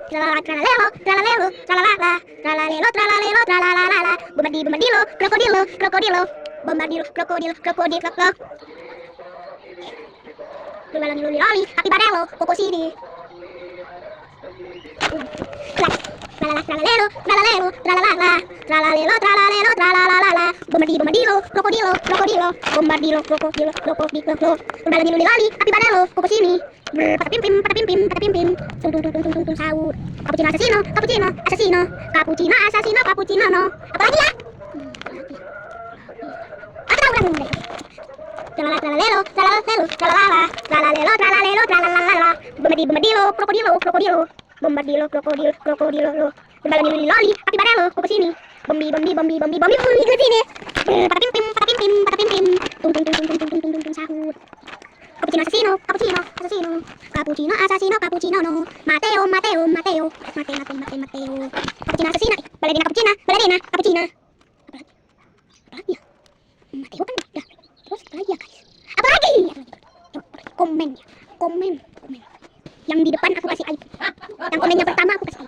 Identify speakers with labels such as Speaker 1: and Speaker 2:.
Speaker 1: Tralala, tralalelo, tralalelo, tralalala, tralalelo, tralalelo, tralalala, bombardilo, crocodilo, crocodilo, bombardilo, crocodilo, crocodilo, lulali, luli, loli, apibarello, Coco City. Tralala, tralalelo, tralalelo, tralalala, tralalelo, tralalelo, tralalala, bombardilo, crocodilo, crocodilo, bombardilo, crocodilo, crocodilo, lulali, luli, loli, apibarello, Coco City. Patapimpim, patapimpim, patapimpim, tung tung tung tung tung tung tung sahur. Cappuccino assassino, cappuccino assassino, cappuccino assassino, cappuccino no. Apa lagi ya? Apa ulang deh? Tralala, tralalelo, tralalelo, tralalala, tralalelo, tralalelo, tralalala, bombardilo, crocodilo, crocodilo, bombardilo, crocodilo, crocodilo, lulali, loli, api barelo, Coco City. Bombi, bombi, bombi, bombi, bombi, bombi, ke sini. Patapimpim, patapimpim, patapimpim, tung tung tung tung tung tung tung tung tung sahur. Cappuccino assassino, cappuccino assassino, cappuccino assassino, cappuccino no. Matteo, Matteo, Matteo, Matteo, Matteo, Matteo, Matteo. Cappuccino assassina, baladina cappuccina, baladina cappuccina. Apa lagi ya? Matteo kan udah. Terus apa lagi ya guys? Apa lagi? Coba komen ya, komen, komen. Yang di depan aku kasih aib. Yang komen yang pertama aku kasih aib.